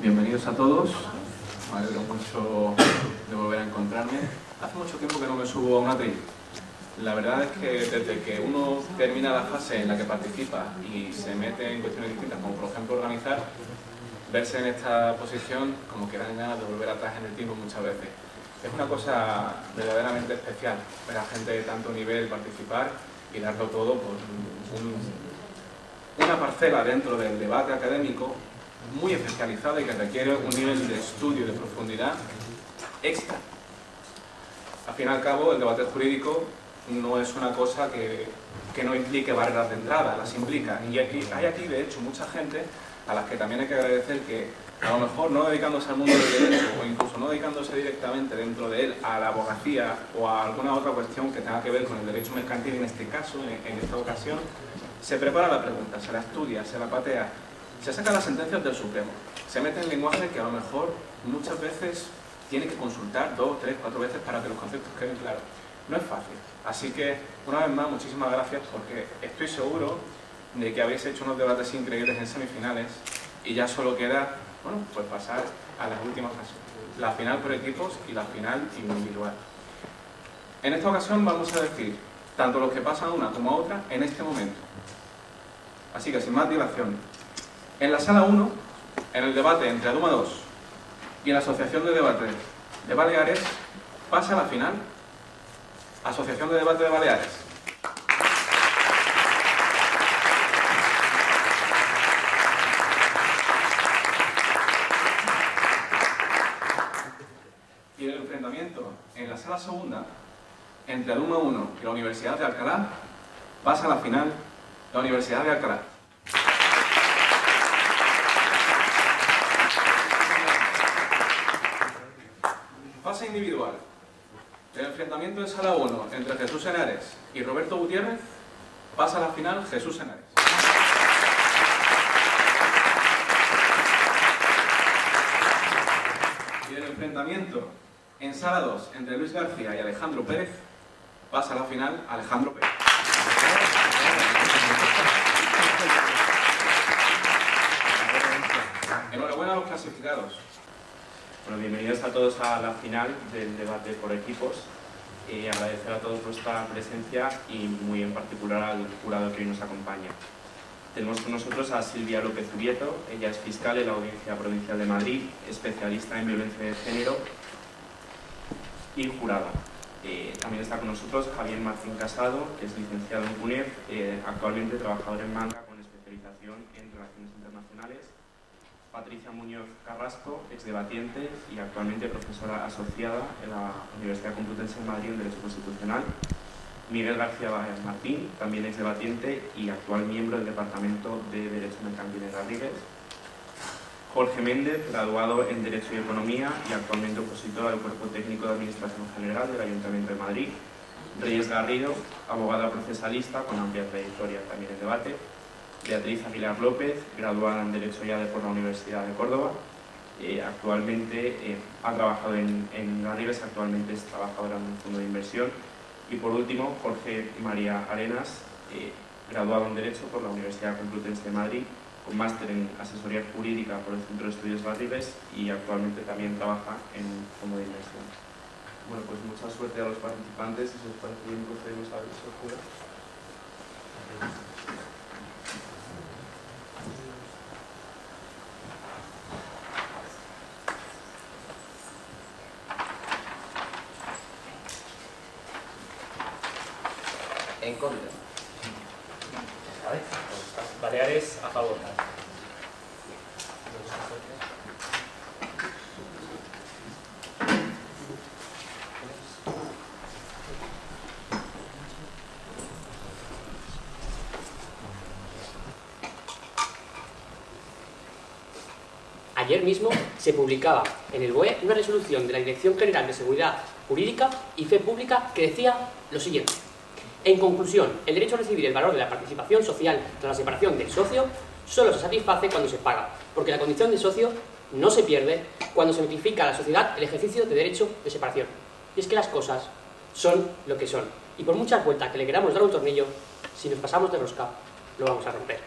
Bienvenidos a todos, me alegro mucho de volver a encontrarme. Hace mucho tiempo que no me subo a un atril. La verdad es que desde que uno termina la fase en la que participa y se mete en cuestiones distintas, como por ejemplo organizar, verse en esta posición como que dan ganas de volver atrás en el tiempo muchas veces. Es una cosa verdaderamente especial ver a gente de tanto nivel participar y darlo todo por una parcela dentro del debate académico muy especializada y que requiere un nivel de estudio y de profundidad extra. Al fin y al cabo, el debate jurídico no es una cosa que no implique barreras de entrada, las implica. Y hay aquí, de hecho, mucha gente a las que también hay que agradecer que, a lo mejor no dedicándose al mundo del derecho o incluso no dedicándose directamente dentro de él a la abogacía o a alguna otra cuestión que tenga que ver con el derecho mercantil en este caso, en esta ocasión, se prepara la pregunta, se la estudia, se la patea, se saca las sentencias del Supremo, se mete en lenguaje que a lo mejor muchas veces tiene que consultar 2, 3, 4 veces para que los conceptos queden claros. No es fácil. Así que, una vez más, muchísimas gracias porque estoy seguro de que habéis hecho unos debates increíbles en semifinales y ya solo queda, bueno, pues pasar a las últimas fases. La final por equipos y la final individual. En esta ocasión vamos a decir tanto los que pasan a una como a otra en este momento. Así que, sin más dilación, en la sala 1, en el debate entre Aduma 2 y en la Asociación de Debate de Baleares, pasa a la final Asociación de Debate de Baleares. Y el enfrentamiento en la sala segunda entre Aduma 1 y la Universidad de Alcalá pasa a la final la Universidad de Alcalá. Fase individual. El enfrentamiento en sala 1 entre Jesús Henares y Roberto Gutiérrez pasa a la final Jesús Henares. Y el enfrentamiento en sala 2 entre Luis García y Alejandro Pérez pasa a la final Alejandro Pérez. Enhorabuena a los clasificados. Bueno, bienvenidos a todos a la final del debate por equipos. Agradecer a todos vuestra presencia y muy en particular al jurado que hoy nos acompaña. Tenemos con nosotros a Silvia López Ubieto, ella es fiscal en la Audiencia Provincial de Madrid, especialista en violencia de género y jurada. También está con nosotros Javier Martín Casado, que es licenciado en CUNEF, actualmente trabajador en banca con especialización en relaciones internacionales. Patricia Muñoz Carrasco, exdebatiente y actualmente profesora asociada en la Universidad Complutense de Madrid en Derecho Constitucional. Miguel García Martín, también exdebatiente y actual miembro del Departamento de Derecho Mercantil de Rodríguez. Jorge Méndez, graduado en Derecho y Economía y actualmente opositor al Cuerpo Técnico de Administración General del Ayuntamiento de Madrid. Reyes Garrido, abogada procesalista con amplia trayectoria también en debate. Beatriz Aguilar López, graduada en Derecho IADE por la Universidad de Córdoba. Actualmente ha trabajado en Garrigues, actualmente es trabajadora en un fondo de inversión. Y por último, Jorge María Arenas, graduado en Derecho por la Universidad Complutense de Madrid, con máster en Asesoría Jurídica por el Centro de Estudios Garrigues y actualmente también trabaja en un fondo de inversión. Bueno, pues mucha suerte a los participantes y si os parece bien procedemos a ver si os juro. En contra. ¿Vale? Baleares a favor. Ayer mismo se publicaba en el BOE una resolución de la Dirección General de Seguridad Jurídica y Fe Pública que decía lo siguiente. En conclusión, el derecho a recibir el valor de la participación social tras la separación del socio solo se satisface cuando se paga, porque la condición de socio no se pierde cuando se notifica a la sociedad el ejercicio de derecho de separación. Y es que las cosas son lo que son, y por muchas vueltas que le queramos dar un tornillo, si nos pasamos de rosca, lo vamos a romper.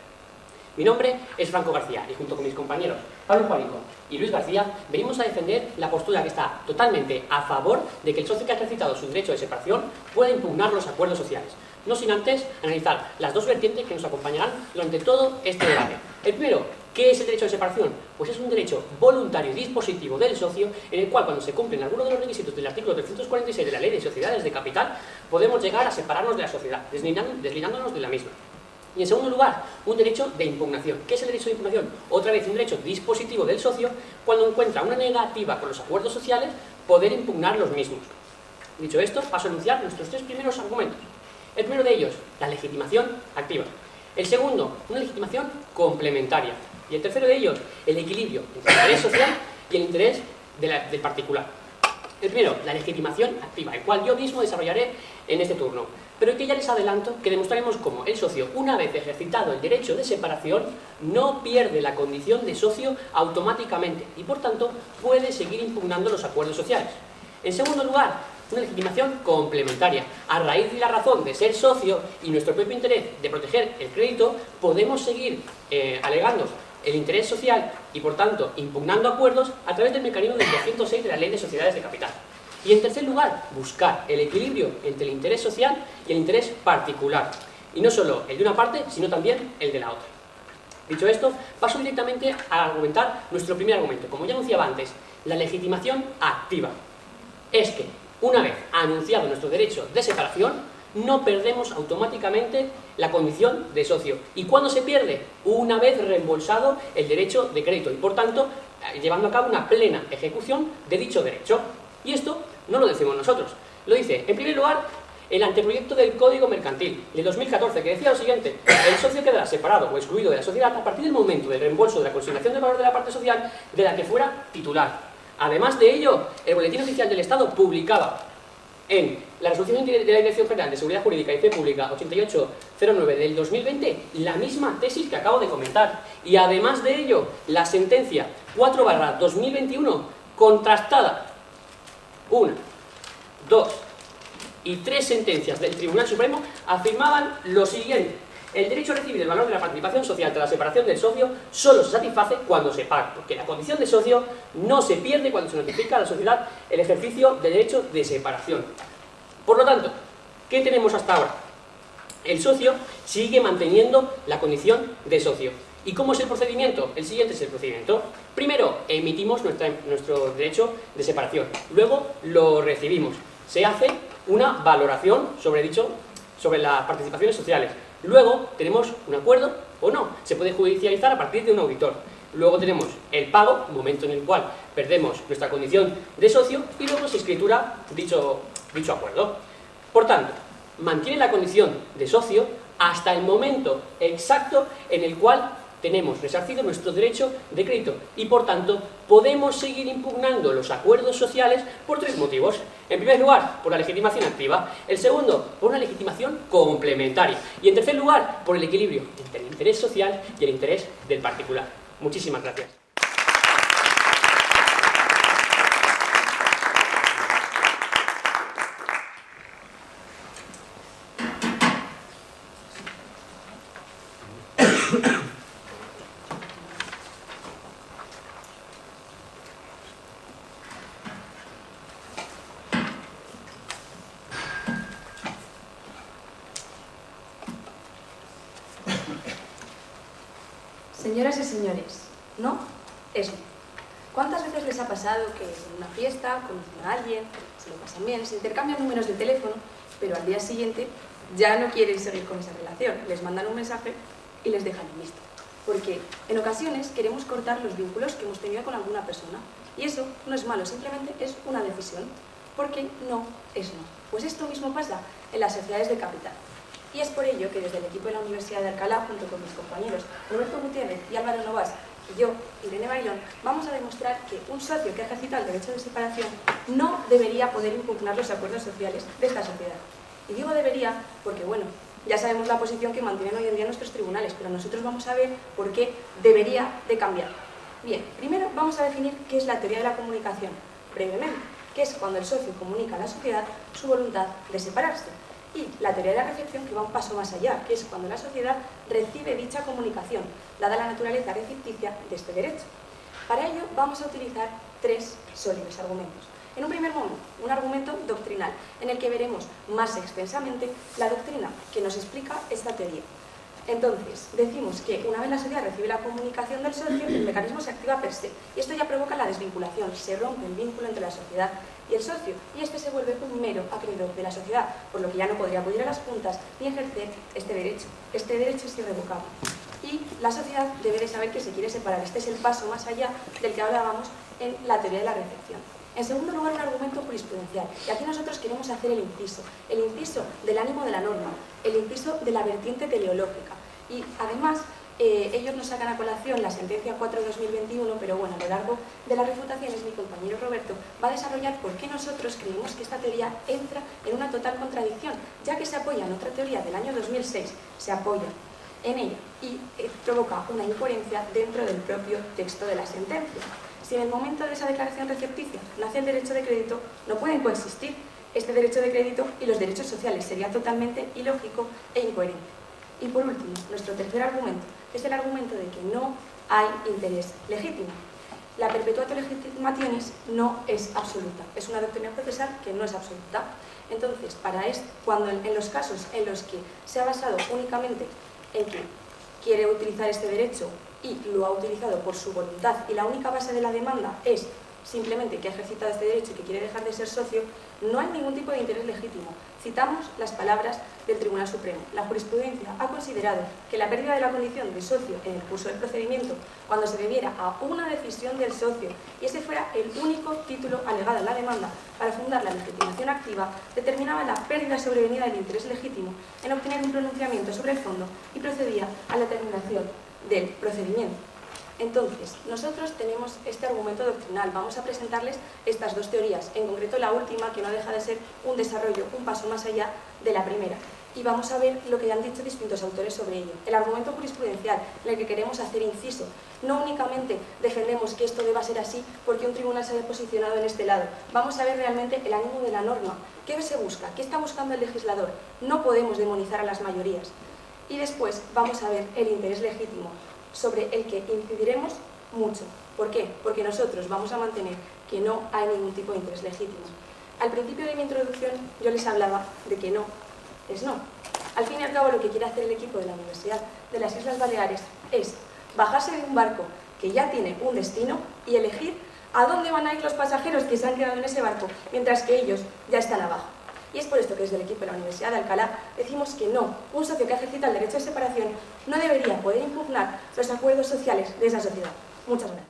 Mi nombre es Franco García y junto con mis compañeros Pablo Juanico y Luis García venimos a defender la postura que está totalmente a favor de que el socio que ha ejercitado su derecho de separación pueda impugnar los acuerdos sociales, no sin antes analizar las dos vertientes que nos acompañarán durante todo este debate. El primero, ¿qué es el derecho de separación? Pues es un derecho voluntario y dispositivo del socio en el cual, cuando se cumplen algunos de los requisitos del artículo 346 de la Ley de Sociedades de Capital, podemos llegar a separarnos de la sociedad, deslindándonos de la misma. Y en segundo lugar, un derecho de impugnación. ¿Qué es el derecho de impugnación? Otra vez un derecho dispositivo del socio cuando encuentra una negativa con los acuerdos sociales, poder impugnar los mismos. Dicho esto, paso a enunciar nuestros tres primeros argumentos. El primero de ellos, la legitimación activa. El segundo, una legitimación complementaria. Y el tercero de ellos, el equilibrio entre el interés social y el interés del particular. El primero, la legitimación activa, el cual yo mismo desarrollaré en este turno, pero que ya les adelanto que demostraremos cómo el socio, una vez ejercitado el derecho de separación, no pierde la condición de socio automáticamente y, por tanto, puede seguir impugnando los acuerdos sociales. En segundo lugar, una legitimación complementaria. A raíz de la razón de ser socio y nuestro propio interés de proteger el crédito, podemos seguir alegando el interés social y, por tanto, impugnando acuerdos a través del mecanismo del 206 de la Ley de Sociedades de Capital. Y, en tercer lugar, buscar el equilibrio entre el interés social y el interés particular. Y no solo el de una parte, sino también el de la otra. Dicho esto, paso directamente a argumentar nuestro primer argumento. Como ya anunciaba antes, la legitimación activa. Es que, una vez anunciado nuestro derecho de separación, no perdemos automáticamente la condición de socio. ¿Y cuándo se pierde? Una vez reembolsado el derecho de crédito y, por tanto, llevando a cabo una plena ejecución de dicho derecho. Y esto no lo decimos nosotros, lo dice, en primer lugar, el anteproyecto del Código Mercantil de 2014, que decía lo siguiente: el socio quedará separado o excluido de la sociedad a partir del momento del reembolso de la consignación de valor de la parte social de la que fuera titular. Además de ello, el Boletín Oficial del Estado publicaba en la Resolución de la Dirección General de Seguridad Jurídica y Fe Pública 8809 del 2020 la misma tesis que acabo de comentar. Y además de ello, la sentencia 4/2021 contrastada 1, 2 y 3 sentencias del Tribunal Supremo afirmaban lo siguiente: el derecho a recibir el valor de la participación social tras la separación del socio solo se satisface cuando se paga, porque la condición de socio no se pierde cuando se notifica a la sociedad el ejercicio del derecho de separación. Por lo tanto, ¿qué tenemos hasta ahora? El socio sigue manteniendo la condición de socio. ¿Y cómo es el procedimiento? El siguiente es el procedimiento. Primero, emitimos nuestro derecho de separación. Luego, lo recibimos. Se hace una valoración sobre las participaciones sociales. Luego, tenemos un acuerdo o no. Se puede judicializar a partir de un auditor. Luego tenemos el pago, momento en el cual perdemos nuestra condición de socio, y luego se escritura dicho acuerdo. Por tanto, mantiene la condición de socio hasta el momento exacto en el cual tenemos resarcido nuestro derecho de crédito y, por tanto, podemos seguir impugnando los acuerdos sociales por tres motivos. En primer lugar, por la legitimación activa. El segundo, por una legitimación complementaria. Y en tercer lugar, por el equilibrio entre el interés social y el interés del particular. Muchísimas gracias. Señoras y señores, no es no. ¿Cuántas veces les ha pasado que en una fiesta conocen a alguien, se lo pasan bien, se intercambian números de teléfono, pero al día siguiente ya no quieren seguir con esa relación? Les mandan un mensaje y les dejan en visto. Porque en ocasiones queremos cortar los vínculos que hemos tenido con alguna persona. Y eso no es malo, simplemente es una decisión. Porque no es no. Pues esto mismo pasa en las sociedades de capital. Y es por ello que desde el equipo de la Universidad de Alcalá, junto con mis compañeros Roberto Gutiérrez y Álvaro Novas, y yo, Irene Bailón, vamos a demostrar que un socio que ejercita el derecho de separación no debería poder impugnar los acuerdos sociales de esta sociedad. Y digo debería porque, bueno, ya sabemos la posición que mantienen hoy en día nuestros tribunales, pero nosotros vamos a ver por qué debería de cambiar. Bien, primero vamos a definir qué es la teoría de la comunicación, brevemente, que es cuando el socio comunica a la sociedad su voluntad de separarse. y la teoría de la recepción, que va un paso más allá, que es cuando la sociedad recibe dicha comunicación, dada la naturaleza recepticia de este derecho. Para ello vamos a utilizar tres sólidos argumentos. En un primer momento, un argumento doctrinal, en el que veremos más extensamente la doctrina que nos explica esta teoría. Entonces, decimos que una vez la sociedad recibe la comunicación del socio, el mecanismo se activa per se, y esto ya provoca la desvinculación, se rompe el vínculo entre la sociedad y el socio, y este se vuelve un mero acreedor de la sociedad, por lo que ya no podría acudir a las juntas ni ejercer este derecho. Este derecho es irrevocable. Y la sociedad debe de saber que se quiere separar. Este es el paso más allá del que hablábamos en la teoría de la recepción. En segundo lugar, un argumento jurisprudencial. Y aquí nosotros queremos hacer el inciso del ánimo de la norma, el inciso de la vertiente teleológica. Y además, ellos nos sacan a colación la sentencia 4/2021, pero bueno, a lo largo de las refutaciones mi compañero Roberto va a desarrollar por qué nosotros creemos que esta teoría entra en una total contradicción, ya que se apoya en otra teoría del año 2006, se apoya en ella y provoca una incoherencia dentro del propio texto de la sentencia. Si en el momento de esa declaración recepticia nace el derecho de crédito, no pueden coexistir este derecho de crédito y los derechos sociales. Sería totalmente ilógico e incoherente. Y por último, nuestro tercer argumento es el argumento de que no hay interés legítimo. La perpetuatio legitimationis no es absoluta, es una doctrina procesal que no es absoluta. Entonces, para esto, cuando en los casos en los que se ha basado únicamente en que quiere utilizar este derecho y lo ha utilizado por su voluntad y la única base de la demanda es simplemente que ha ejercitado este derecho y que quiere dejar de ser socio, no hay ningún tipo de interés legítimo. Citamos las palabras del Tribunal Supremo. La jurisprudencia ha considerado que la pérdida de la condición de socio en el curso del procedimiento, cuando se debiera a una decisión del socio y ese fuera el único título alegado en la demanda para fundar la legitimación activa, determinaba la pérdida sobrevenida del interés legítimo en obtener un pronunciamiento sobre el fondo y procedía a la terminación del procedimiento. Entonces, nosotros tenemos este argumento doctrinal. Vamos a presentarles estas dos teorías, en concreto la última, que no deja de ser un desarrollo, un paso más allá de la primera. Y vamos a ver lo que han dicho distintos autores sobre ello. El argumento jurisprudencial, en el que queremos hacer inciso. No únicamente defendemos que esto deba ser así porque un tribunal se haya posicionado en este lado. Vamos a ver realmente el ánimo de la norma. ¿Qué se busca? ¿Qué está buscando el legislador? No podemos demonizar a las mayorías. Y después vamos a ver el interés legítimo, sobre el que incidiremos mucho. ¿Por qué? Porque nosotros vamos a mantener que no hay ningún tipo de interés legítimo. Al principio de mi introducción yo les hablaba de que no es no. Al fin y al cabo lo que quiere hacer el equipo de la Universidad de las Islas Baleares es bajarse de un barco que ya tiene un destino y elegir a dónde van a ir los pasajeros que se han quedado en ese barco, mientras que ellos ya están abajo. Y es por esto que desde el equipo de la Universidad de Alcalá decimos que no, un socio que ejercita el derecho de separación no debería poder impugnar los acuerdos sociales de esa sociedad. Muchas gracias.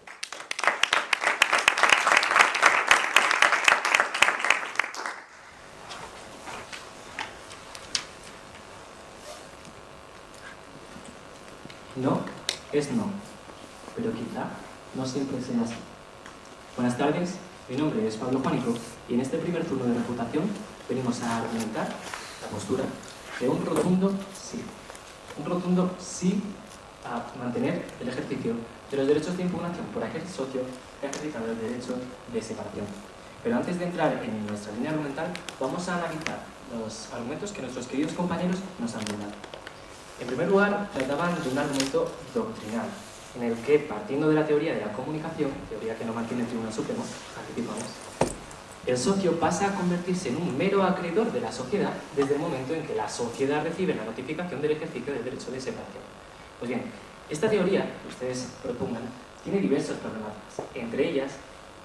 No es no, pero quizá no siempre sea así. Buenas tardes, mi nombre es Pablo Juanico y en este primer turno de refutación venimos a argumentar la postura de un rotundo sí. Un rotundo sí a mantener el ejercicio de los derechos de impugnación por aquel socio que ha ejercitado el derecho de separación. Pero antes de entrar en nuestra línea argumental, vamos a analizar los argumentos que nuestros queridos compañeros nos han dado. En primer lugar, trataban de un argumento doctrinal, en el que, partiendo de la teoría de la comunicación, teoría que no mantiene el Tribunal Supremo, anticipamos, el socio pasa a convertirse en un mero acreedor de la sociedad desde el momento en que la sociedad recibe la notificación del ejercicio del derecho de separación. Pues bien, esta teoría que ustedes propongan tiene diversas problemáticas, entre ellas,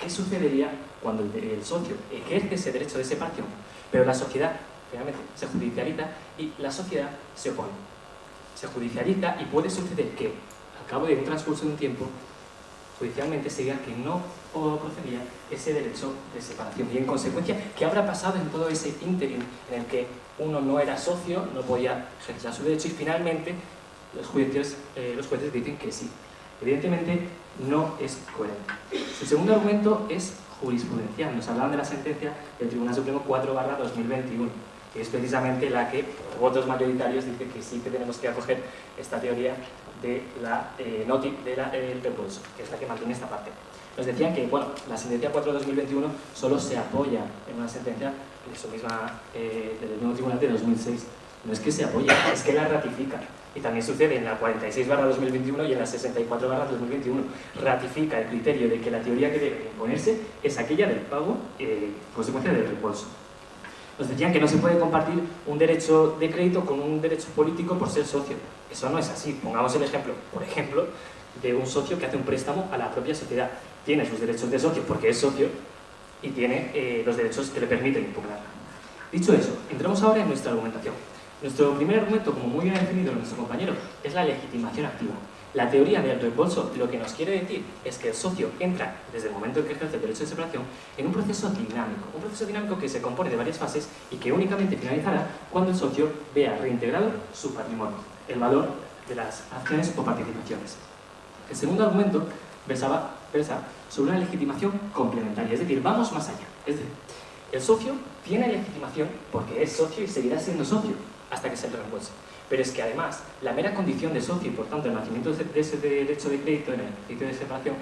¿qué sucedería cuando el socio ejerce ese derecho de separación, pero la sociedad finalmente se judicializa y la sociedad se opone? Se judicializa y puede suceder que, al cabo de un transcurso de un tiempo, judicialmente se diga que no procedía ese derecho de separación. Y en consecuencia, ¿qué habrá pasado en todo ese ínterin en el que uno no era socio, no podía ejercer su derecho y finalmente los jueces dicen que sí? Evidentemente no es coherente. Su segundo argumento es jurisprudencial. Nos hablaban de la sentencia del Tribunal Supremo 4/2021, que es precisamente la que, por votos mayoritarios, dice que sí que tenemos que acoger esta teoría de del repulso, que es la que mantiene esta parte. Nos decían que, bueno, la sentencia 4/2021 solo se apoya en una sentencia eso misma, del mismo tribunal de 2006, no es que se apoye, es que la ratifica. Y también sucede en la 46/2021 y en la 64/2021. Ratifica el criterio de que la teoría que debe imponerse es aquella del pago consecuencia del reembolso. Nos decían que no se puede compartir un derecho de crédito con un derecho político por ser socio. Eso no es así. Pongamos el ejemplo, por ejemplo, de un socio que hace un préstamo a la propia sociedad. Tiene sus derechos de socio porque es socio y tiene los derechos que le permiten impugnar. Dicho eso, entremos ahora en nuestra argumentación. Nuestro primer argumento, como muy bien ha definido nuestro compañero, es la legitimación activa. La teoría del reembolso lo que nos quiere decir es que el socio entra, desde el momento en que ejerce el derecho de separación, en un proceso dinámico que se compone de varias fases y que únicamente finalizará cuando el socio vea reintegrado su patrimonio, el valor de las acciones o participaciones. El segundo argumento versa sobre una legitimación complementaria, es decir, vamos más allá. Es decir, el socio tiene legitimación porque es socio y seguirá siendo socio hasta que se le reembolse. Pero es que además, la mera condición de socio y por tanto el nacimiento de ese derecho de crédito en el ejercicio de separación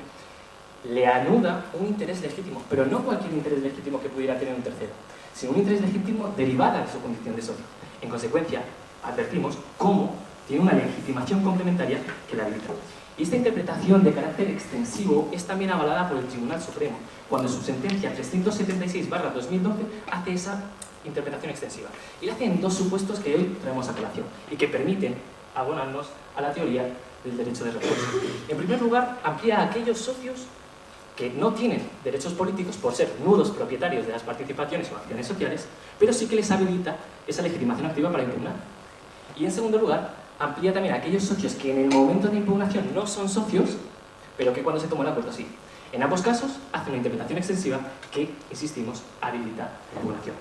le anuda un interés legítimo, pero no cualquier interés legítimo que pudiera tener un tercero, sino un interés legítimo derivado de su condición de socio. En consecuencia, advertimos cómo tiene una legitimación complementaria que la habilita. Y esta interpretación de carácter extensivo es también avalada por el Tribunal Supremo, cuando en su sentencia 376/2012 hace esa interpretación extensiva. Y la hace en dos supuestos que hoy traemos a colación y que permiten abonarnos a la teoría del derecho de reembolso. En primer lugar, amplía a aquellos socios que no tienen derechos políticos por ser nudos propietarios de las participaciones o acciones sociales, pero sí que les habilita esa legitimación activa para impugnar. Y en segundo lugar, amplía también a aquellos socios que en el momento de impugnación no son socios, pero que cuando se toma el acuerdo sí. En ambos casos, hace una interpretación extensiva que, insistimos, habilita la impugnación.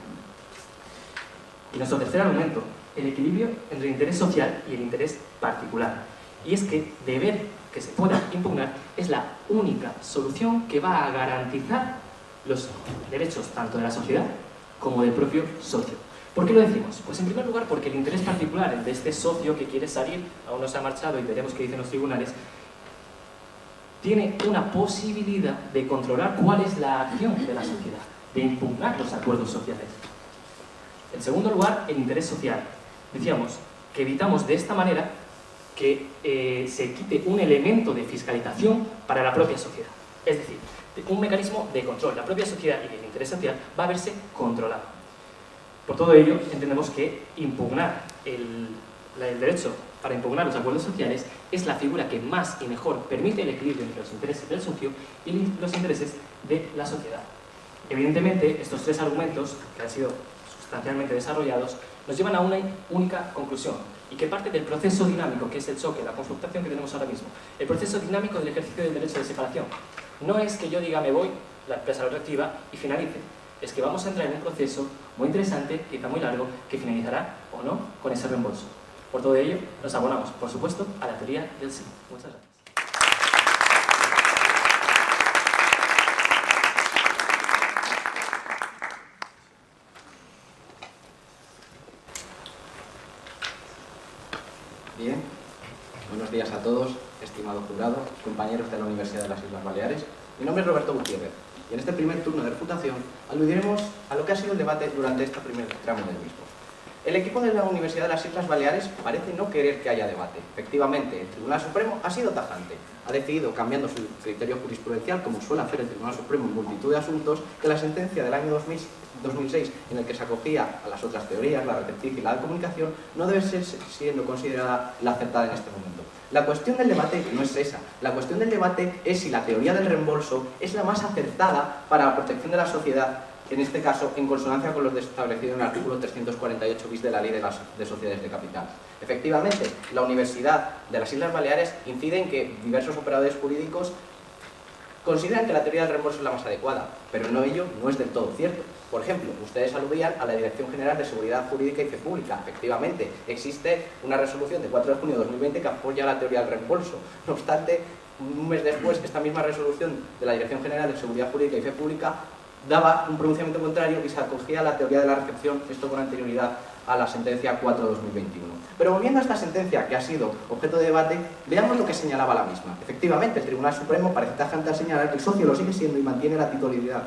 Y nuestro tercer argumento, el equilibrio entre el interés social y el interés particular. Y es que deber que se pueda impugnar es la única solución que va a garantizar los derechos tanto de la sociedad como del propio socio. ¿Por qué lo decimos? Pues en primer lugar porque el interés particular, el de este socio que quiere salir, aún no se ha marchado y veremos qué dicen los tribunales, tiene una posibilidad de controlar cuál es la acción de la sociedad, de impugnar los acuerdos sociales. En segundo lugar, el interés social. Decíamos que evitamos de esta manera que se quite un elemento de fiscalización para la propia sociedad. Es decir, un mecanismo de control. La propia sociedad y el interés social va a verse controlado. Por todo ello, entendemos que impugnar el derecho para impugnar los acuerdos sociales es la figura que más y mejor permite el equilibrio entre los intereses del socio y los intereses de la sociedad. Evidentemente, estos tres argumentos, que han sido sustancialmente desarrollados, nos llevan a una única conclusión, y que parte del proceso dinámico, que es el choque, la confrontación que tenemos ahora mismo. El proceso dinámico del ejercicio del derecho de separación. No es que yo diga me voy, la empresa lo reactiva y finalice. Es que vamos a entrar en un proceso muy interesante, quizá muy largo, que finalizará o no con ese reembolso. Por todo ello, nos abonamos, por supuesto, a la teoría del sí. Muchas gracias. Bien, buenos días a todos, estimado jurado, compañeros de la Universidad de las Islas Baleares. Mi nombre es Roberto Gutiérrez y en este primer turno de refutación aludiremos a lo que ha sido el debate durante este primer tramo del mismo. El equipo de la Universidad de las Islas Baleares parece no querer que haya debate. Efectivamente, el Tribunal Supremo ha sido tajante. Ha decidido, cambiando su criterio jurisprudencial, como suele hacer el Tribunal Supremo en multitud de asuntos, que la sentencia del año 2006, en el que se acogía a las otras teorías, la receptiva y la de comunicación, no debe ser siendo considerada la acertada en este momento. La cuestión del debate no es esa. La cuestión del debate es si la teoría del reembolso es la más acertada para la protección de la sociedad, en este caso en consonancia con lo establecido en el artículo 348 bis de la Ley de Sociedades de Capital. Efectivamente, la Universidad de las Islas Baleares incide en que diversos operadores jurídicos consideran que la teoría del reembolso es la más adecuada, pero ello no es del todo cierto. Por ejemplo, ustedes aludían a la Dirección General de Seguridad Jurídica y Fe Pública. Efectivamente, existe una resolución de 4 de junio de 2020 que apoya la teoría del reembolso. No obstante, un mes después, esta misma resolución de la Dirección General de Seguridad Jurídica y Fe Pública daba un pronunciamiento contrario y se acogía a la teoría de la recepción, esto con anterioridad a la sentencia 4 de 2021. Pero volviendo a esta sentencia, que ha sido objeto de debate, veamos lo que señalaba la misma. Efectivamente, el Tribunal Supremo parece tajante al señalar que el socio lo sigue siendo y mantiene la titularidad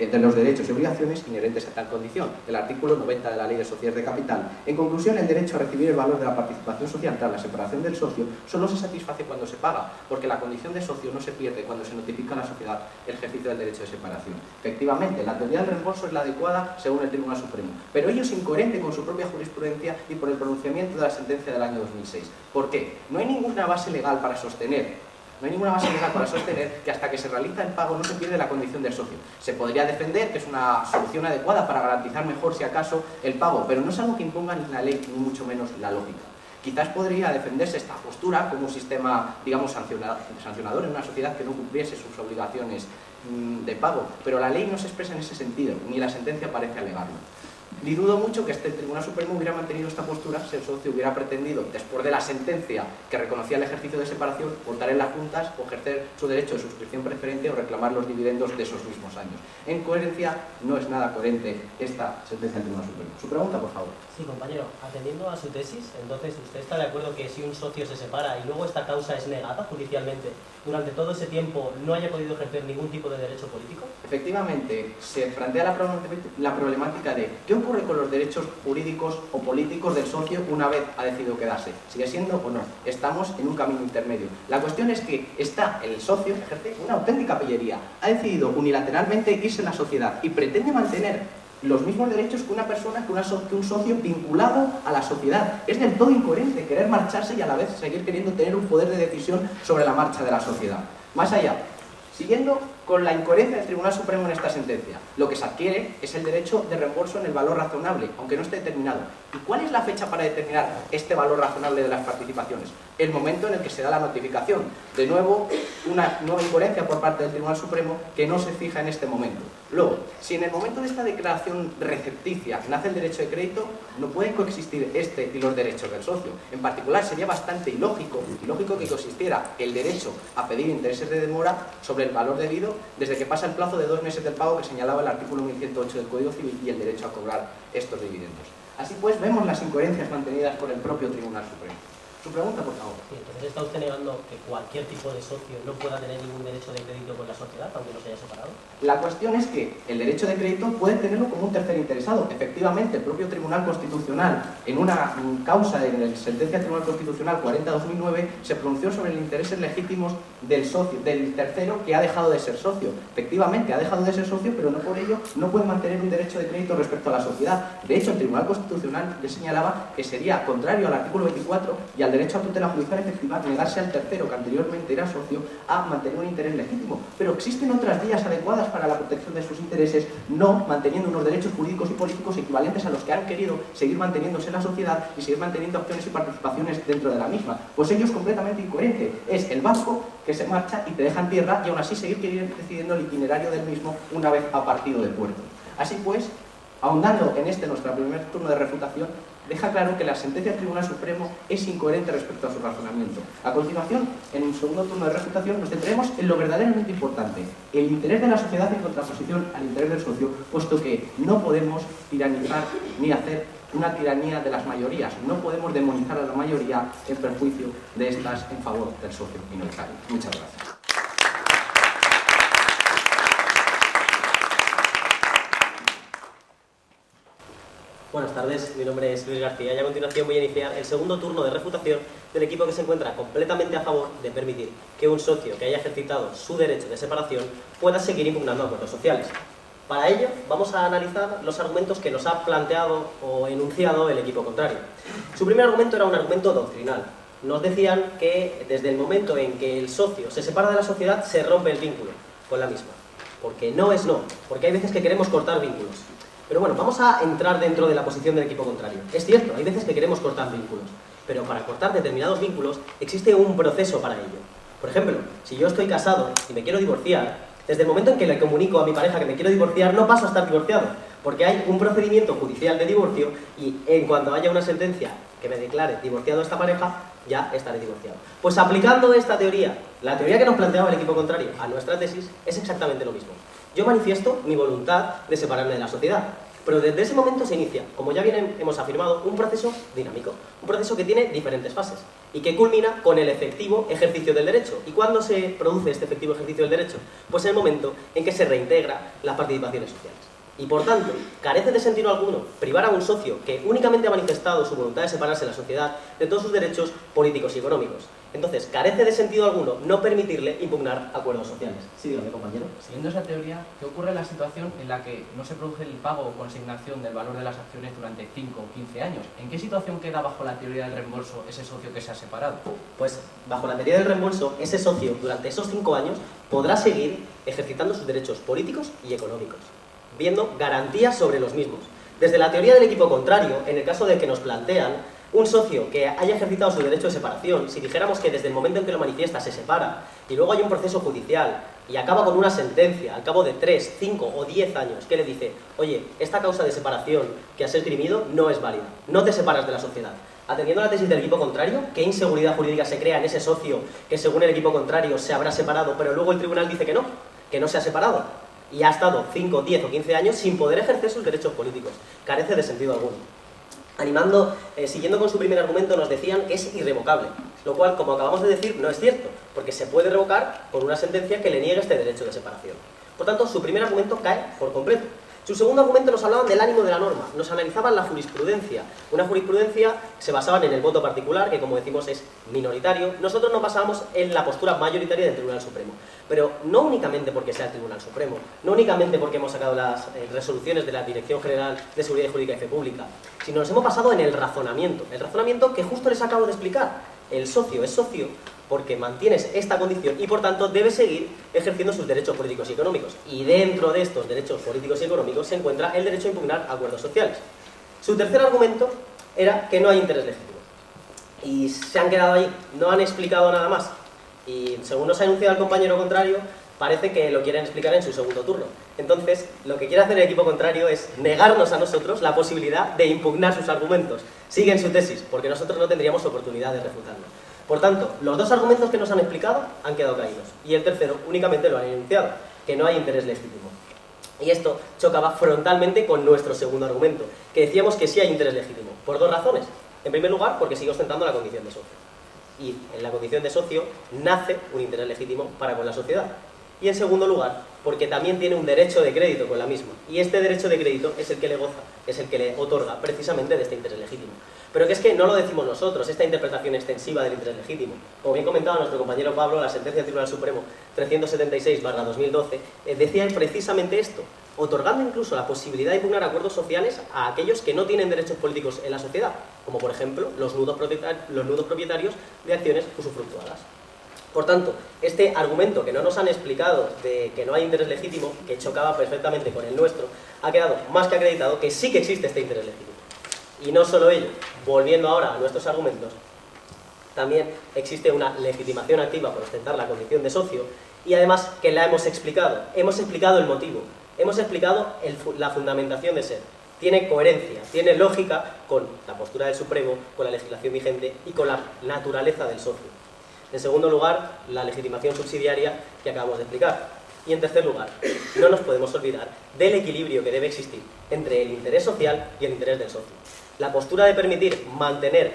de los derechos y obligaciones inherentes a tal condición, el artículo 90 de la Ley de Sociedades de Capital. En conclusión, el derecho a recibir el valor de la participación social tras la separación del socio solo se satisface cuando se paga, porque la condición de socio no se pierde cuando se notifica a la sociedad el ejercicio del derecho de separación. Efectivamente, la teoría del reembolso es la adecuada según el Tribunal Supremo, pero ello es incoherente con su propia jurisprudencia y por el pronunciamiento de la sentencia del año 2006. ¿Por qué? No hay ninguna base legal para sostener que hasta que se realiza el pago no se pierde la condición del socio. Se podría defender que es una solución adecuada para garantizar mejor, si acaso, el pago, pero no es algo que imponga ni la ley, ni mucho menos la lógica. Quizás podría defenderse esta postura como un sistema, digamos, sancionador en una sociedad que no cumpliese sus obligaciones de pago, pero la ley no se expresa en ese sentido, ni la sentencia parece alegarlo. Ni dudo mucho que el Tribunal Supremo hubiera mantenido esta postura si el socio hubiera pretendido, después de la sentencia que reconocía el ejercicio de separación, votar en las juntas o ejercer su derecho de suscripción preferente o reclamar los dividendos de esos mismos años. En coherencia, no es nada coherente esta sentencia del Tribunal Supremo. Su pregunta, por favor. Sí, compañero. Atendiendo a su tesis, entonces, ¿usted está de acuerdo que si un socio se separa y luego esta causa es negada judicialmente, durante todo ese tiempo no haya podido ejercer ningún tipo de derecho político? Efectivamente, se plantea la problemática de ¿qué ocurre con los derechos jurídicos o políticos del socio una vez ha decidido quedarse? ¿Sigue siendo o no? Estamos en un camino intermedio. La cuestión es que el socio ejerce una auténtica pillería. Ha decidido unilateralmente irse de la sociedad y pretende mantener los mismos derechos que una persona, que un socio vinculado a la sociedad. Es del todo incoherente querer marcharse y a la vez seguir queriendo tener un poder de decisión sobre la marcha de la sociedad. Más allá, siguiendo con la incoherencia del Tribunal Supremo en esta sentencia, lo que se adquiere es el derecho de reembolso en el valor razonable, aunque no esté determinado. ¿Y cuál es la fecha para determinar este valor razonable de las participaciones? El momento en el que se da la notificación. De nuevo, una nueva incoherencia por parte del Tribunal Supremo que no se fija en este momento. Luego, si en el momento de esta declaración recepticia nace el derecho de crédito, no pueden coexistir este y los derechos del socio. En particular, sería bastante ilógico que coexistiera el derecho a pedir intereses de demora sobre el valor debido desde que pasa el plazo de 2 meses del pago que señalaba el artículo 1108 del Código Civil y el derecho a cobrar estos dividendos. Así pues, vemos las incoherencias mantenidas por el propio Tribunal Supremo. Su pregunta, por favor. Sí, entonces, ¿está usted negando que cualquier tipo de socio no pueda tener ningún derecho de crédito con la sociedad, aunque no se haya separado? La cuestión es que el derecho de crédito puede tenerlo como un tercer interesado. Efectivamente, el propio Tribunal Constitucional, en una causa en la sentencia del Tribunal Constitucional 40-2009, se pronunció sobre los intereses legítimos del socio, del tercero que ha dejado de ser socio. Efectivamente, ha dejado de ser socio, pero no por ello no puede mantener un derecho de crédito respecto a la sociedad. De hecho, el Tribunal Constitucional le señalaba que sería contrario al artículo 24 y al derecho a tutela judicial efectiva negarse al tercero, que anteriormente era socio, a mantener un interés legítimo. Pero existen otras vías adecuadas para la protección de sus intereses, no manteniendo unos derechos jurídicos y políticos equivalentes a los que han querido seguir manteniéndose en la sociedad y seguir manteniendo acciones y participaciones dentro de la misma. Pues ello es completamente incoherente. Es el barco que se marcha y te deja en tierra y aún así seguir decidiendo el itinerario del mismo una vez ha partido de puerto. Así pues, ahondando en nuestro primer turno de refutación, deja claro que la sentencia del Tribunal Supremo es incoherente respecto a su razonamiento. A continuación, en un segundo turno de refutación, nos centraremos en lo verdaderamente importante, el interés de la sociedad en contraposición al interés del socio, puesto que no podemos tiranizar ni hacer una tiranía de las mayorías. No podemos demonizar a la mayoría en perjuicio de estas en favor del socio minoritario. Muchas gracias. Buenas tardes, mi nombre es Luis García y a continuación voy a iniciar el segundo turno de refutación del equipo que se encuentra completamente a favor de permitir que un socio que haya ejercitado su derecho de separación pueda seguir impugnando acuerdos sociales. Para ello, vamos a analizar los argumentos que nos ha planteado o enunciado el equipo contrario. Su primer argumento era un argumento doctrinal. Nos decían que desde el momento en que el socio se separa de la sociedad se rompe el vínculo con la misma. Porque no es no, porque hay veces que queremos cortar vínculos. Pero bueno, vamos a entrar dentro de la posición del equipo contrario. Es cierto, hay veces que queremos cortar vínculos, pero para cortar determinados vínculos existe un proceso para ello. Por ejemplo, si yo estoy casado y me quiero divorciar, desde el momento en que le comunico a mi pareja que me quiero divorciar, no paso a estar divorciado, porque hay un procedimiento judicial de divorcio y en cuanto haya una sentencia que me declare divorciado a esta pareja, ya estaré divorciado. Pues aplicando esta teoría, la teoría que nos planteaba el equipo contrario a nuestra tesis, es exactamente lo mismo. Yo manifiesto mi voluntad de separarme de la sociedad. Pero desde ese momento se inicia, como ya bien hemos afirmado, un proceso dinámico, un proceso que tiene diferentes fases y que culmina con el efectivo ejercicio del derecho. ¿Y cuándo se produce este efectivo ejercicio del derecho? Pues en el momento en que se reintegra las participaciones sociales. Y por tanto, carece de sentido alguno privar a un socio que únicamente ha manifestado su voluntad de separarse de la sociedad de todos sus derechos políticos y económicos. Entonces, carece de sentido alguno no permitirle impugnar acuerdos sociales. Sí, dígame, compañero. Siguiendo esa teoría, ¿qué ocurre en la situación en la que no se produce el pago o consignación del valor de las acciones durante 5 o 15 años? ¿En qué situación queda bajo la teoría del reembolso ese socio que se ha separado? Pues bajo la teoría del reembolso, ese socio durante esos 5 años podrá seguir ejercitando sus derechos políticos y económicos, viendo garantías sobre los mismos. Desde la teoría del equipo contrario, en el caso de que nos plantean un socio que haya ejercitado su derecho de separación, si dijéramos que desde el momento en que lo manifiesta se separa y luego hay un proceso judicial y acaba con una sentencia al cabo de 3, 5 o 10 años que le dice: oye, esta causa de separación que has esgrimido no es válida, no te separas de la sociedad. Atendiendo a la tesis del equipo contrario, ¿qué inseguridad jurídica se crea en ese socio que según el equipo contrario se habrá separado, pero luego el tribunal dice que no se ha separado? Y ha estado 5, 10 o 15 años sin poder ejercer sus derechos políticos. Carece de sentido alguno. Siguiendo con su primer argumento, nos decían que es irrevocable, lo cual, como acabamos de decir, no es cierto, porque se puede revocar por una sentencia que le niegue este derecho de separación. Por tanto, su primer argumento cae por completo. Su segundo argumento nos hablaban del ánimo de la norma, nos analizaban la jurisprudencia. Una jurisprudencia se basaban en el voto particular, que como decimos es minoritario. Nosotros nos basábamos en la postura mayoritaria del Tribunal Supremo, pero no únicamente porque sea el Tribunal Supremo, no únicamente porque hemos sacado las resoluciones de la Dirección General de Seguridad Jurídica y Fe Pública, sino nos hemos basado en el razonamiento que justo les acabo de explicar. El socio es socio porque mantienes esta condición y por tanto debe seguir ejerciendo sus derechos políticos y económicos. Y dentro de estos derechos políticos y económicos se encuentra el derecho a impugnar acuerdos sociales. Su tercer argumento era que no hay interés legítimo. Y se han quedado ahí, no han explicado nada más. Y según nos ha anunciado el compañero contrario, parece que lo quieren explicar en su segundo turno. Entonces, lo que quiere hacer el equipo contrario es negarnos a nosotros la posibilidad de impugnar sus argumentos. Siguen su tesis, porque nosotros no tendríamos oportunidad de refutarlo. Por tanto, los dos argumentos que nos han explicado han quedado caídos. Y el tercero únicamente lo han enunciado, que no hay interés legítimo. Y esto chocaba frontalmente con nuestro segundo argumento, que decíamos que sí hay interés legítimo, por dos razones. En primer lugar, porque sigue ostentando la condición de socio. Y en la condición de socio nace un interés legítimo para con la sociedad. Y en segundo lugar, porque también tiene un derecho de crédito con la misma. Y este derecho de crédito es el que le goza, es el que le otorga precisamente de este interés legítimo. Pero que es que no lo decimos nosotros, esta interpretación extensiva del interés legítimo. Como bien comentaba nuestro compañero Pablo, la sentencia del Tribunal Supremo 376/2012 decía precisamente esto, otorgando incluso la posibilidad de impugnar acuerdos sociales a aquellos que no tienen derechos políticos en la sociedad, como por ejemplo los nudos propietarios de acciones usufructuadas. Por tanto, este argumento que no nos han explicado de que no hay interés legítimo, que chocaba perfectamente con el nuestro, ha quedado más que acreditado que sí que existe este interés legítimo. Y no solo ello, volviendo ahora a nuestros argumentos, también existe una legitimación activa por ostentar la condición de socio y además que la hemos explicado el motivo, hemos explicado la fundamentación de ser. Tiene coherencia, tiene lógica con la postura del Supremo, con la legislación vigente y con la naturaleza del socio. En segundo lugar, la legitimación subsidiaria que acabamos de explicar. Y en tercer lugar, no nos podemos olvidar del equilibrio que debe existir entre el interés social y el interés del socio. La postura de permitir mantener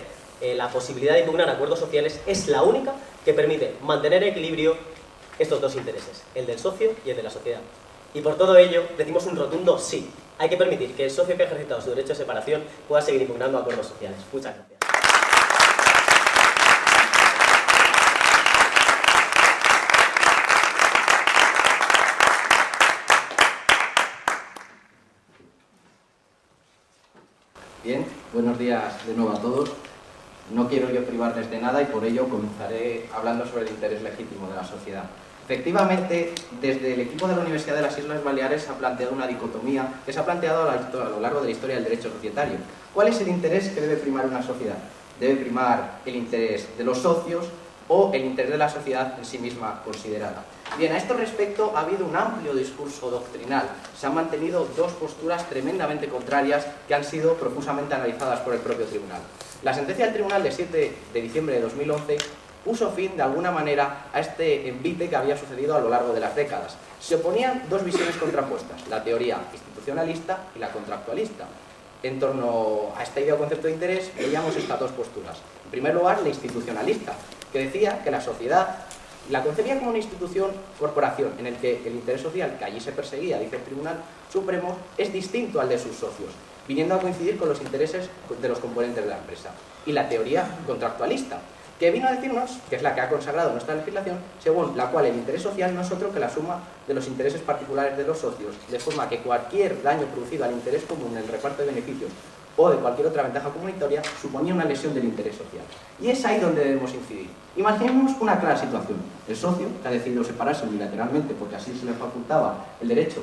la posibilidad de impugnar acuerdos sociales es la única que permite mantener en equilibrio estos dos intereses, el del socio y el de la sociedad. Y por todo ello, decimos un rotundo sí. Hay que permitir que el socio que ha ejercitado su derecho de separación pueda seguir impugnando acuerdos sociales. Muchas gracias. Bien, buenos días de nuevo a todos. No quiero yo privarles de nada y por ello comenzaré hablando sobre el interés legítimo de la sociedad. Efectivamente, desde el equipo de la Universidad de las Islas Baleares se ha planteado una dicotomía que se ha planteado a lo largo de la historia del derecho societario. ¿Cuál es el interés que debe primar una sociedad? ¿Debe primar el interés de los socios o el interés de la sociedad en sí misma considerada? Bien, a este respecto ha habido un amplio discurso doctrinal. Se han mantenido dos posturas tremendamente contrarias que han sido profusamente analizadas por el propio tribunal. La sentencia del tribunal de 7 de diciembre de 2011 puso fin de alguna manera a este envite que había sucedido a lo largo de las décadas. Se oponían dos visiones contrapuestas, la teoría institucionalista y la contractualista. En torno a esta idea o concepto de interés veíamos estas dos posturas. En primer lugar, la institucionalista, que decía que la sociedad la concebía como una institución, corporación, en el que el interés social que allí se perseguía, dice el Tribunal Supremo, es distinto al de sus socios, viniendo a coincidir con los intereses de los componentes de la empresa. Y la teoría contractualista, que vino a decirnos, que es la que ha consagrado nuestra legislación, según la cual el interés social no es otro que la suma de los intereses particulares de los socios, de forma que cualquier daño producido al interés común en el reparto de beneficios o de cualquier otra ventaja comunitaria suponía una lesión del interés social. Y es ahí donde debemos incidir. Imaginemos una clara situación. El socio, que ha decidido separarse unilateralmente porque así se le facultaba el derecho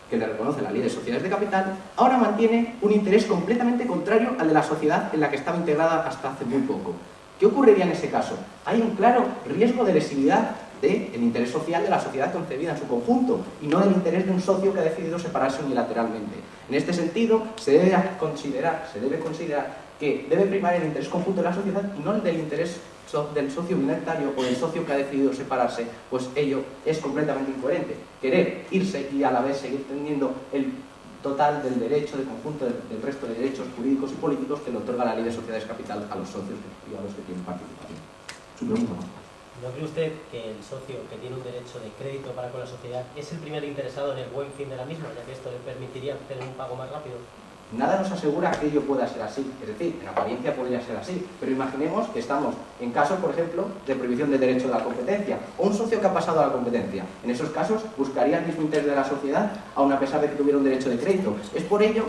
que le reconoce la ley de sociedades de capital, ahora mantiene un interés completamente contrario al de la sociedad en la que estaba integrada hasta hace muy poco. ¿Qué ocurriría en ese caso? Hay un claro riesgo de lesividad del interés social de la sociedad concebida en su conjunto y no del interés de un socio que ha decidido separarse unilateralmente. En este sentido, se debe considerar que debe primar el interés conjunto de la sociedad y no el del interés del socio minoritario o del socio que ha decidido separarse, pues ello es completamente incoherente. Querer irse y a la vez seguir teniendo el total del derecho, del conjunto del resto de derechos jurídicos y políticos que le otorga la ley de sociedades capital a los socios y a los que tienen participación. Su pregunta, ¿No cree usted que el socio que tiene un derecho de crédito para con la sociedad es el primer interesado en el buen fin de la misma, ya que esto le permitiría tener un pago más rápido? Nada nos asegura que ello pueda ser así, es decir, en apariencia podría ser así, pero imaginemos que estamos en casos, por ejemplo, de prohibición de derecho de la competencia, o un socio que ha pasado a la competencia. En esos casos, buscaría el mismo interés de la sociedad, aun a pesar de que tuviera un derecho de crédito. Es por ello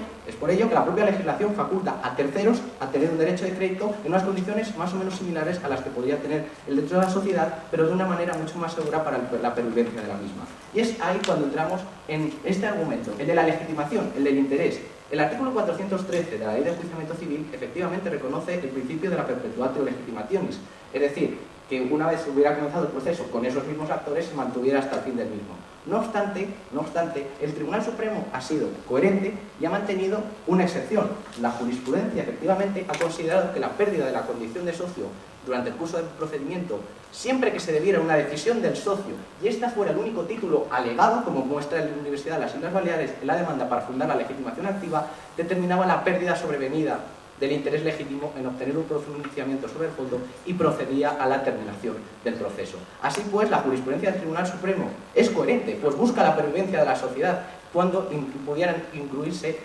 que la propia legislación faculta a terceros a tener un derecho de crédito en unas condiciones más o menos similares a las que podría tener el derecho de la sociedad, pero de una manera mucho más segura para la pervivencia de la misma. Y es ahí cuando entramos en este argumento, el de la legitimación, el del interés. El artículo 413 de la Ley de Enjuiciamiento Civil efectivamente reconoce el principio de la perpetuatio legitimationis, es decir, que una vez hubiera comenzado el proceso con esos mismos actores se mantuviera hasta el fin del mismo. No obstante, el Tribunal Supremo ha sido coherente y ha mantenido una excepción. La jurisprudencia efectivamente ha considerado que la pérdida de la condición de socio durante el curso del procedimiento, siempre que se debiera una decisión del socio y esta fuera el único título alegado, como muestra la Universidad de las Islas Baleares en la demanda para fundar la legitimación activa, determinaba la pérdida sobrevenida del interés legítimo en obtener un pronunciamiento sobre el fondo y procedía a la terminación del proceso. Así pues, la jurisprudencia del Tribunal Supremo es coherente, pues busca la pervivencia de la sociedad cuando pudieran incluirse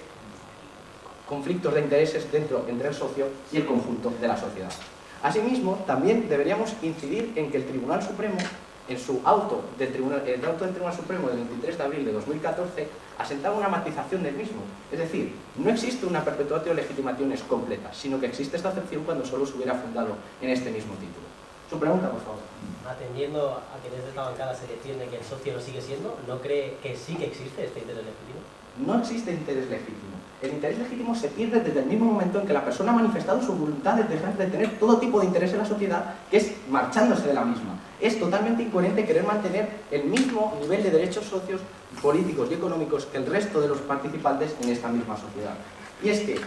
conflictos de intereses entre el socio y el conjunto de la sociedad. Asimismo, también deberíamos incidir en que el Tribunal Supremo, en su auto del Tribunal Supremo del 23 de abril de 2014, asentaba una matización del mismo. Es decir, no existe una perpetuatio legitimationis completa, sino que existe esta excepción cuando solo se hubiera fundado en este mismo título. Su pregunta, por favor. Atendiendo a que desde esta bancada se defiende que el socio lo sigue siendo, ¿no cree que sí que existe este interés legítimo? No existe interés legítimo. El interés legítimo se pierde desde el mismo momento en que la persona ha manifestado su voluntad de dejar de tener todo tipo de interés en la sociedad, que es marchándose de la misma. Es totalmente incoherente querer mantener el mismo nivel de derechos socios, políticos y económicos que el resto de los participantes en esta misma sociedad. Y es que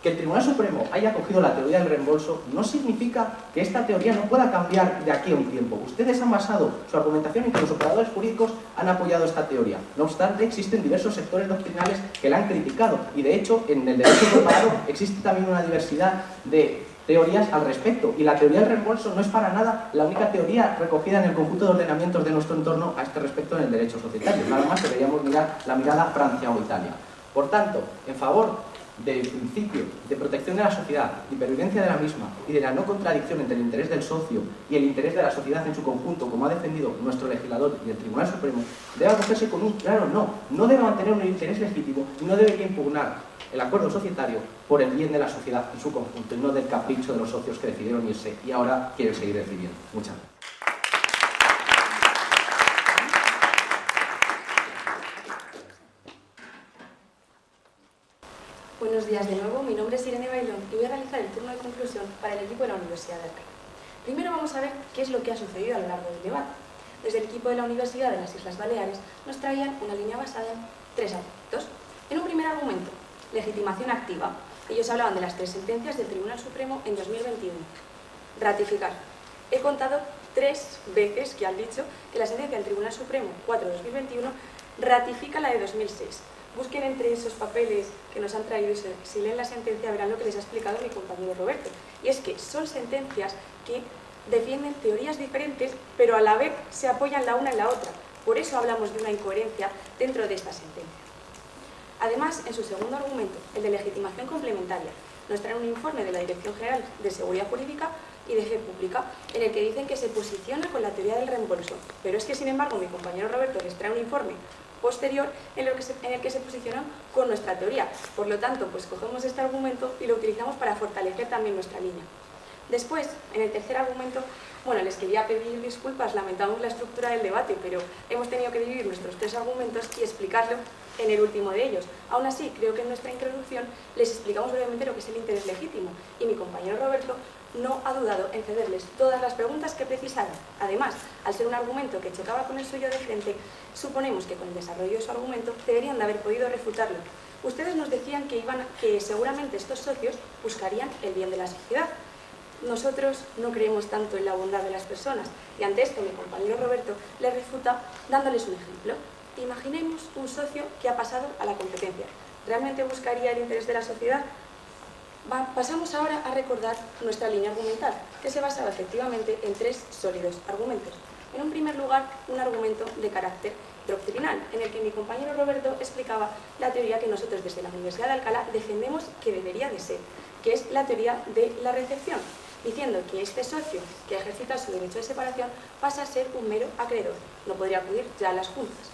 el Tribunal Supremo haya acogido la teoría del reembolso no significa que esta teoría no pueda cambiar de aquí a un tiempo. Ustedes han basado su argumentación en que los operadores jurídicos han apoyado esta teoría. No obstante, existen diversos sectores doctrinales que la han criticado y, de hecho, en el derecho comparado existe también una diversidad de teorías al respecto. Y la teoría del reembolso no es para nada la única teoría recogida en el conjunto de ordenamientos de nuestro entorno a este respecto en el derecho societario. Nada más deberíamos mirar la mirada a Francia o Italia. Por tanto, en favor del principio de protección de la sociedad y pervivencia de la misma y de la no contradicción entre el interés del socio y el interés de la sociedad en su conjunto, como ha defendido nuestro legislador y el Tribunal Supremo, debe acogerse con un claro no. No debe mantener un interés legítimo y no debería impugnar el acuerdo societario por el bien de la sociedad en su conjunto y no del capricho de los socios que decidieron irse y ahora quieren seguir decidiendo. Muchas gracias. Buenos días de nuevo, mi nombre es Irene Bailón y voy a realizar el turno de conclusión para el equipo de la Universidad de Alcalá. Primero vamos a ver qué es lo que ha sucedido a lo largo del debate. Desde el equipo de la Universidad de las Islas Baleares nos traían una línea basada en 3 aspectos. En un primer argumento, legitimación activa. Ellos hablaban de las 3 sentencias del Tribunal Supremo en 2021. Ratificar. He contado 3 veces que han dicho que la sentencia del Tribunal Supremo 4/2021 ratifica la de 2006. Busquen entre esos papeles que nos han traído y si leen la sentencia verán lo que les ha explicado mi compañero Roberto. Y es que son sentencias que defienden teorías diferentes, pero a la vez se apoyan la una en la otra. Por eso hablamos de una incoherencia dentro de esta sentencia. Además, en su segundo argumento, el de legitimación complementaria, nos traen un informe de la Dirección General de Seguridad Jurídica y de Fe Pública, en el que dicen que se posiciona con la teoría del reembolso. Pero es que, sin embargo, mi compañero Roberto les trae un informe posterior en el que se posicionan con nuestra teoría. Por lo tanto, pues cogemos este argumento y lo utilizamos para fortalecer también nuestra línea. Después, en el tercer argumento, bueno, les quería pedir disculpas, lamentamos la estructura del debate, pero hemos tenido que dividir nuestros 3 argumentos y explicarlo en el último de ellos. Aún así, creo que en nuestra introducción les explicamos brevemente lo que es el interés legítimo y mi compañero Roberto no ha dudado en cederles todas las preguntas que precisaran. Además, al ser un argumento que chocaba con el suyo de frente, suponemos que con el desarrollo de su argumento deberían de haber podido refutarlo. Ustedes nos decían que seguramente estos socios buscarían el bien de la sociedad. Nosotros no creemos tanto en la bondad de las personas y ante esto mi compañero Roberto les refuta dándoles un ejemplo. Imaginemos un socio que ha pasado a la competencia. ¿Realmente buscaría el interés de la sociedad? Pasamos ahora a recordar nuestra línea argumental, que se basaba efectivamente en 3 sólidos argumentos. En un primer lugar, un argumento de carácter doctrinal, en el que mi compañero Roberto explicaba la teoría que nosotros desde la Universidad de Alcalá defendemos que debería de ser, que es la teoría de la recepción, diciendo que este socio que ejercita su derecho de separación pasa a ser un mero acreedor, no podría acudir ya a las juntas,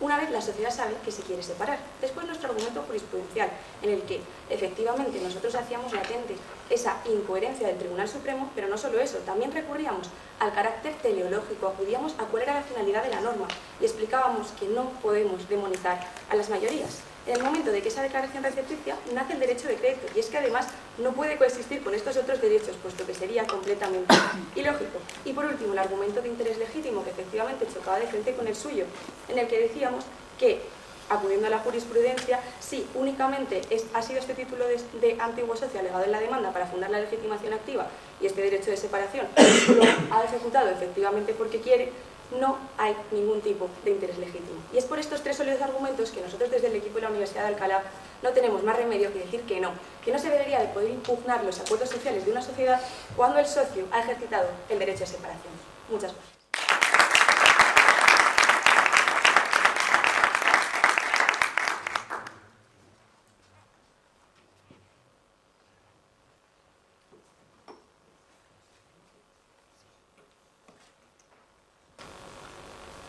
una vez la sociedad sabe que se quiere separar. Después nuestro argumento jurisprudencial, en el que efectivamente nosotros hacíamos latente esa incoherencia del Tribunal Supremo, pero no solo eso, también recurríamos al carácter teleológico, acudíamos a cuál era la finalidad de la norma y explicábamos que no podemos demonizar a las mayorías. En el momento de que esa declaración recepticia nace el derecho de crédito y es que además no puede coexistir con estos otros derechos, puesto que sería completamente ilógico. Y por último, el argumento de interés legítimo, que efectivamente chocaba de frente con el suyo, en el que decíamos que, acudiendo a la jurisprudencia, si únicamente ha sido este título de antiguo socio alegado en la demanda para fundar la legitimación activa y este derecho de separación lo ha ejecutado efectivamente porque quiere, no hay ningún tipo de interés legítimo. Y es por estos 3 sólidos argumentos que nosotros desde el equipo de la Universidad de Alcalá no tenemos más remedio que decir que no se debería de poder impugnar los acuerdos sociales de una sociedad cuando el socio ha ejercitado el derecho de separación. Muchas gracias.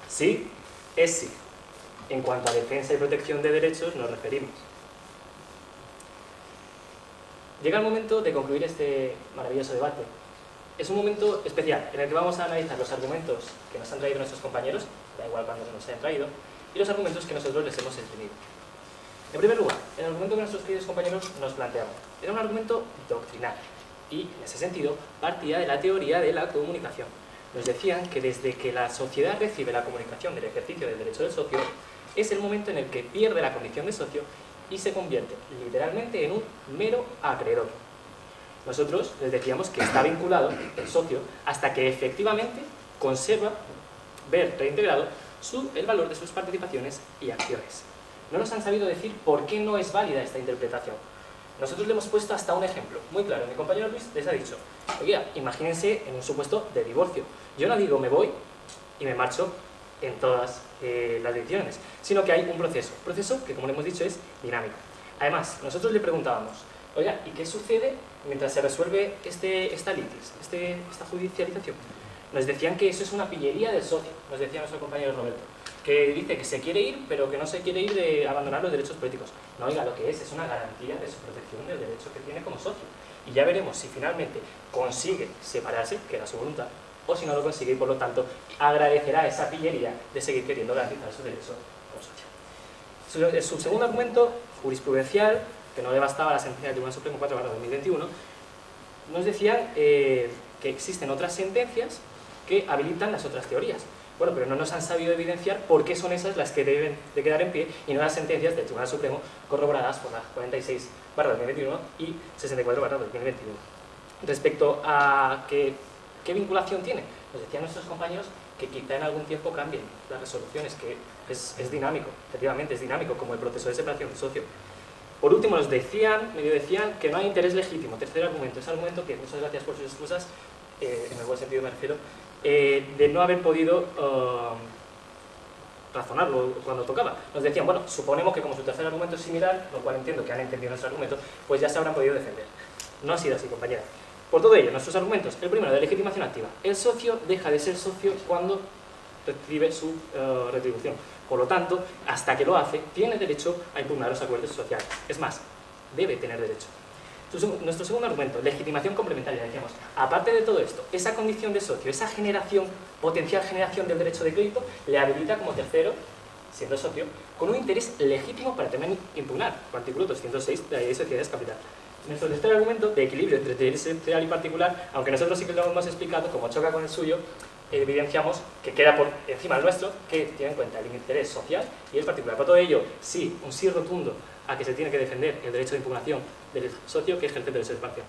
Sí, es sí. En cuanto a defensa y protección de derechos nos referimos. Llega el momento de concluir este maravilloso debate. Es un momento especial en el que vamos a analizar los argumentos que nos han traído nuestros compañeros, da igual cuando nos hayan traído, y los argumentos que nosotros les hemos exprimido. En primer lugar, el argumento que nuestros queridos compañeros nos planteaban era un argumento doctrinal y, en ese sentido, partía de la teoría de la comunicación. Nos decían que desde que la sociedad recibe la comunicación del ejercicio del derecho del socio, es el momento en el que pierde la condición de socio y se convierte literalmente en un mero acreedor. Nosotros les decíamos que está vinculado el socio hasta que efectivamente conserva, ver reintegrado, el valor de sus participaciones y acciones. No nos han sabido decir por qué no es válida esta interpretación. Nosotros le hemos puesto hasta un ejemplo muy claro. Mi compañero Luis les ha dicho, oiga, imagínense en un supuesto de divorcio. Yo no digo me voy y me marcho en todas las decisiones, sino que hay un proceso que, como le hemos dicho, es dinámico. Además, nosotros le preguntábamos, oiga, ¿y qué sucede mientras se resuelve esta litis, esta judicialización? Nos decían que eso es una pillería del socio, nos decía nuestro compañero Roberto, que dice que se quiere ir, pero que no se quiere ir de abandonar los derechos políticos. No, oiga, lo que es una garantía de su protección del derecho que tiene como socio. Y ya veremos si finalmente consigue separarse, que era su voluntad, o si no lo consigue y por lo tanto agradecerá esa pillería de seguir queriendo garantizar su derecho como socio. Su segundo argumento jurisprudencial, que no le bastaba la sentencia del Tribunal Supremo 4/2021, nos decían que existen otras sentencias que habilitan las otras teorías. Bueno, pero no nos han sabido evidenciar por qué son esas las que deben de quedar en pie y no las sentencias del Tribunal Supremo corroboradas por la 46/2021 y 64/2021. Respecto a qué vinculación tiene, Nos decían nuestros compañeros que quizá en algún tiempo cambien las resoluciones, que es dinámico, efectivamente es dinámico, como el proceso de separación de socio. Por último, nos decían, medio decían, que no hay interés legítimo. Tercer argumento, ese argumento que, muchas gracias por sus excusas, en el buen sentido me refiero, de no haber podido razonarlo cuando tocaba. Nos decían, bueno, suponemos que como su tercer argumento es similar, lo cual entiendo que han entendido nuestro argumento, pues ya se habrán podido defender. No ha sido así, compañera. Por todo ello, nuestros argumentos. El primero, de legitimación activa. El socio deja de ser socio cuando recibe su retribución. Por lo tanto, hasta que lo hace, tiene derecho a impugnar los acuerdos sociales. Es más, debe tener derecho. Nuestro segundo argumento, legitimación complementaria, decíamos. Aparte de todo esto, esa condición de socio, esa generación, potencial generación del derecho de crédito, le habilita como tercero, siendo socio, con un interés legítimo para también impugnar, artículo 206 de la Ley de Sociedades Capital. Nuestro tercer argumento, de equilibrio entre interés general y particular, aunque nosotros sí que lo hemos explicado, como choca con el suyo, evidenciamos que queda por encima del nuestro, que tiene en cuenta el interés social y el particular. Por todo ello, sí, un sí rotundo a que se tiene que defender el derecho de impugnación del socio que ejerce el derecho de separación.